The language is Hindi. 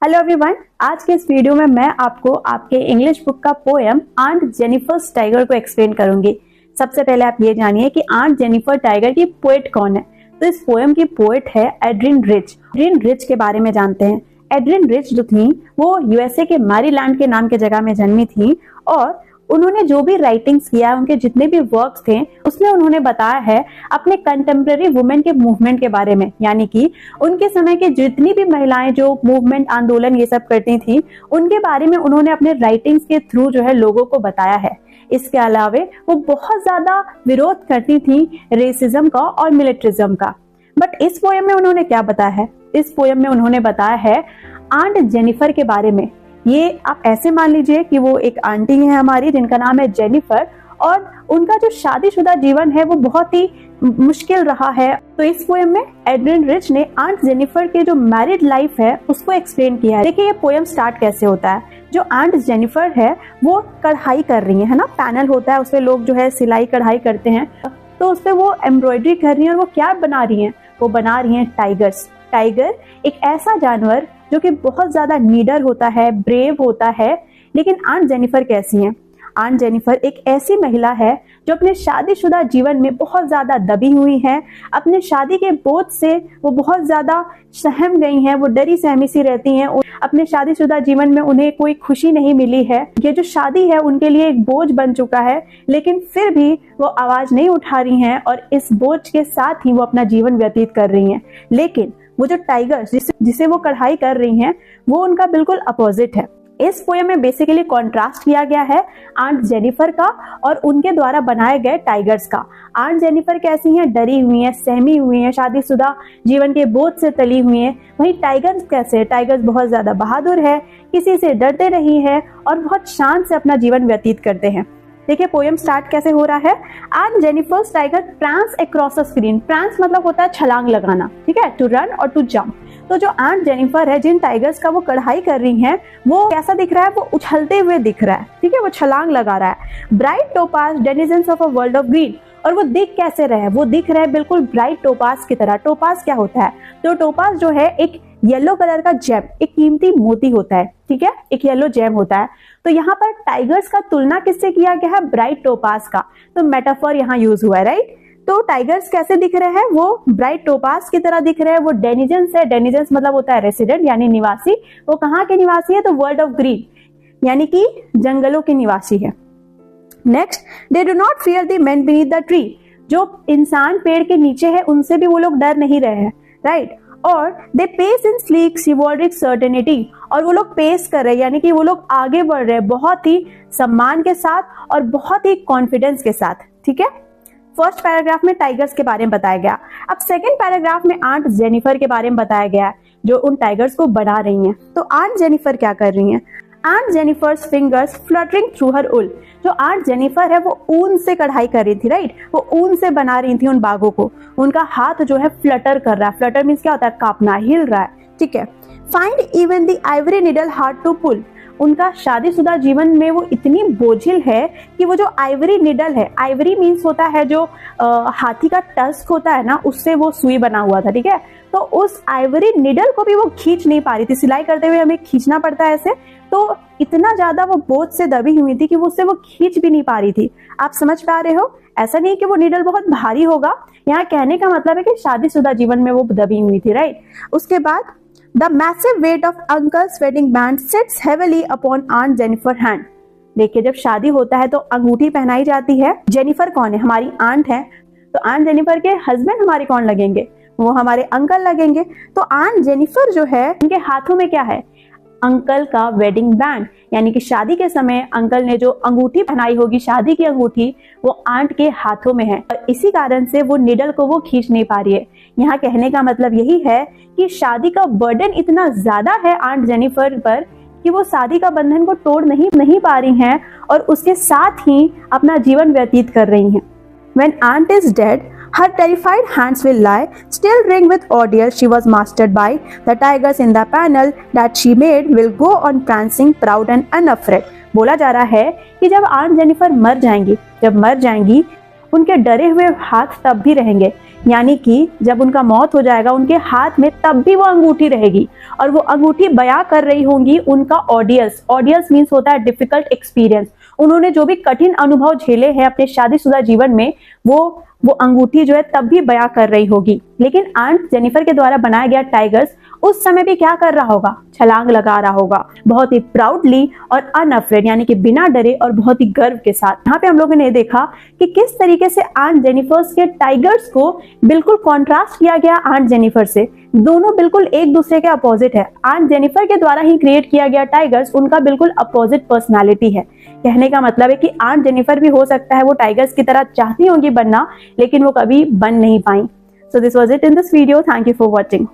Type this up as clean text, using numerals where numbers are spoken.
हेलो एवरीवन, आज के इस वीडियो में मैं आपको आपके इंग्लिश बुक का पोएम आंट जेनिफर्स टाइगर को एक्सप्लेन करूंगी। सबसे पहले आप ये जानिए कि आंट जेनिफर टाइगर की पोएट कौन है। तो इस पोएम की पोएट है एड्रिन रिच। एड्रिन रिच के बारे में जानते हैं। एड्रिन रिच जो थी वो यूएसए के मैरीलैंड के नाम के जगह में जन्मी थी और उन्होंने जो भी राइटिंग्स किया, उनके जितने भी वर्क्स थे, उसमें उन्होंने बताया है अपने कंटेम्प्रेरी वुमेन के मूवमेंट के बारे में, यानी कि उनके समय के जितनी भी महिलाएं जो मूवमेंट, आंदोलन ये सब करती थी, उनके बारे में उन्होंने अपने राइटिंग्स के थ्रू जो है लोगों को बताया है। इसके अलावा वो बहुत ज्यादा विरोध करती थी रेसिज्म का और मिलिट्रिज्म का। बट इस पोएम में उन्होंने क्या बताया है? इस पोएम में उन्होंने बताया है आंट जेनिफर के बारे में। ये आप ऐसे मान लीजिए कि वो एक आंटी है हमारी जिनका नाम है जेनिफर, और उनका जो शादीशुदा जीवन है वो बहुत ही मुश्किल रहा है। तो इस पोएम में एड्रिन रिच ने आंट जेनिफर के जो मैरिड लाइफ है उसको एक्सप्लेन किया है। देखिए ये पोएम स्टार्ट कैसे होता है। जो आंट जेनिफर है वो कढ़ाई कर रही है ना, पैनल होता है उसपे लोग जो है सिलाई कढ़ाई करते हैं, तो उसपे वो एम्ब्रॉयडरी कर रही है। और वो क्या बना रही है? वो बना रही है टाइगर्स। टाइगर एक ऐसा जानवर जो कि बहुत ज्यादा नीडर होता है, ब्रेव होता है। लेकिन आंट जेनिफर कैसी हैं? आंट जेनिफर एक ऐसी महिला है जो अपने शादीशुदा जीवन में बहुत ज्यादा दबी हुई है। अपने शादी के बोझ से वो बहुत ज्यादा सहम गई हैं, वो डरी सहमी सी रहती हैं। अपने शादीशुदा जीवन में उन्हें कोई खुशी नहीं मिली है। ये जो शादी है उनके लिए एक बोझ बन चुका है, लेकिन फिर भी वो आवाज नहीं उठा रही हैं और इस बोझ के साथ ही वो अपना जीवन व्यतीत कर रही हैं। लेकिन वो जो टाइगर्स जिसे वो कढ़ाई कर रही हैं वो उनका बिल्कुल अपोजिट है। इस पोएम में बेसिकली कॉन्ट्रास्ट किया गया है आंट जेनिफर का और उनके द्वारा बनाए गए टाइगर्स का। आंट जेनिफर कैसी हैं? डरी हुई हैं, सहमी हुई हैं, शादीशुदा जीवन के बोझ से तली हुई हैं। वहीं टाइगर्स कैसे? टाइगर्स बहुत ज्यादा बहादुर है, किसी से डरते नहीं है और बहुत शान से अपना जीवन व्यतीत करते हैं। देखिए पोएम स्टार्ट कैसे हो रहा है। Aunt Jennifer's tiger prance across the screen. Prance मतलब होता है छलांग लगाना, ठीक है, टू रन और टू जंप। तो जो आंट जेनिफर है, जिन टाइगर्स का वो कढ़ाई कर रही हैं, वो कैसा दिख रहा है? वो उछलते हुए दिख रहा है, ठीक है, वो छलांग लगा रहा है। Bright topaz denizens of a world of green. और वो दिख कैसे रहे? वो दिख रहे बिल्कुल ब्राइट टोपाज की तरह। टोपाज क्या होता है? तो टोपाज जो है एक येलो कलर का जेम, एक कीमती मोती होता है, ठीक है, एक येलो जेम होता है। तो यहाँ पर टाइगर्स का तुलना किससे किया गया है? ब्राइट टोपाज का। तो मेटाफर यहाँ यूज हुआ है, राइट। तो टाइगर्स कैसे दिख रहे हैं? वो ब्राइट टोपाज की तरह दिख रहे हैं। वो डेनिजन्स है। डेनिजन्स मतलब होता है रेसिडेंट यानी निवासी। वो कहाँ के निवासी है? तो वर्ल्ड ऑफ ग्रीन यानी कि जंगलों के निवासी है। Next, they do not fear the man beneath the tree. जो इंसान पेड़ के नीचे है उनसे भी वो लोग डर नहीं रहे हैं, राइट। और they pace in sleek chivalric certainty. और वो लोग पेस कर रहे हैं यानी कि वो लोग आगे बढ़ रहे हैं बहुत ही सम्मान के साथ और बहुत ही कॉन्फिडेंस के साथ, ठीक है। फर्स्ट पैराग्राफ में टाइगर्स के बारे में बताया गया। अब सेकंड पैराग्राफ में आंट जेनिफर के बारे में बताया गया जो उन टाइगर्स को बना रही हैं। तो आंट जेनिफर क्या कर रही हैं? Aunt Jennifer's fingers fluttering through her wool. जो आंट जेनिफर है वो ऊन से कढ़ाई कर रही थी, राइट। वो ऊन से बना रही थी उन बागों को। उनका हाथ जो है फ्लटर कर रहा है। फ्लटर मीन्स क्या होता है? कांपना, हिल रहा है, ठीक है। Find even the ivory needle hard to pull. उनका शादीशुदा जीवन में वो इतनी बोझिल है कि वो जो आइवरी निडल है, आइवरी मीन्स होता है जो हाथी का टस्क होता है ना, उससे वो सुई बना हुआ था, ठीक है। तो उस आइवरी निडल को भी वो खींच नहीं पा रही थी। सिलाई करते हुए हमें खींचना पड़ता है ऐसे, तो इतना ज्यादा वो बोझ से दबी हुई थी कि वो उससे वो खींच भी नहीं पा रही थी। आप समझ पा रहे हो? ऐसा नहीं कि वो निडल बहुत भारी होगा। यहाँ कहने का मतलब है कि शादीशुदा जीवन में वो दबी हुई थी, राइट। उसके बाद The massive weight of uncle's wedding band sits heavily upon Aunt Jennifer hand. देखिए जब शादी होता है तो अंगूठी पहनाई जाती है। जेनिफर कौन है? हमारी आंट है। तो आंट जेनिफर के हस्बैंड हमारे कौन लगेंगे? वो हमारे अंकल लगेंगे। तो आंट जेनिफर जो है उनके हाथों में क्या है? अंकल का वेडिंग बैंड, यानी कि शादी के समय अंकल ने जो अंगूठी पहनाई होगी, शादी की अंगूठी, वो आंट के हाथों में है। और इसी कारण से वो निडल को वो खींच नहीं पा रही है। यहाँ कहने का मतलब यही है कि शादी का बर्डन इतना ज्यादा है आंट जेनिफर पर कि वो शादी का बंधन को तोड़ नहीं पा रही हैं और उसके साथ ही अपना जीवन व्यतीत कर रही हैं। When aunt is dead, her terrified hands will lie, still ring with ordeal she was mastered by. The tigers in the panel that she made will go on prancing, proud and unafraid. बोला जा रहा है कि जब आंट जेनिफर मर जाएंगी, उनके डरे हुए हाथ तब भी रहेंगे, यानी कि जब उनका मौत हो जाएगा उनके हाथ में तब भी वो अंगूठी रहेगी और वो अंगूठी बयां कर रही होंगी उनका ऑडियंस। ऑडियंस मीन्स होता है डिफिकल्ट एक्सपीरियंस। उन्होंने जो भी कठिन अनुभव झेले हैं अपने शादीशुदा जीवन में, वो अंगूठी जो है तब भी बयां कर रही होगी। लेकिन आंट जेनिफर के द्वारा बनाया गया टाइगर्स उस समय भी क्या कर रहा होगा, छलांग लगा रहा होगा, बहुत ही प्राउडली और अनअफ्रेड यानी कि बिना डरे और बहुत ही गर्व के साथ। यहाँ पे हम लोगों ने देखा कि किस तरीके से आंट जेनिफर्स के टाइगर्स को बिल्कुल कॉन्ट्रास्ट किया गया आंट जेनिफर से। दोनों बिल्कुल एक दूसरे के अपोजिट है। आंट जेनिफर के द्वारा ही क्रिएट किया गया टाइगर्स उनका बिल्कुल अपोजिट पर्सनालिटी है। कहने का मतलब है कि आंट जेनिफर भी हो सकता है वो टाइगर्स की तरह चाहती होंगी बनना, लेकिन वो कभी बन नहीं पाई। So this was it in this video. Thank you for watching.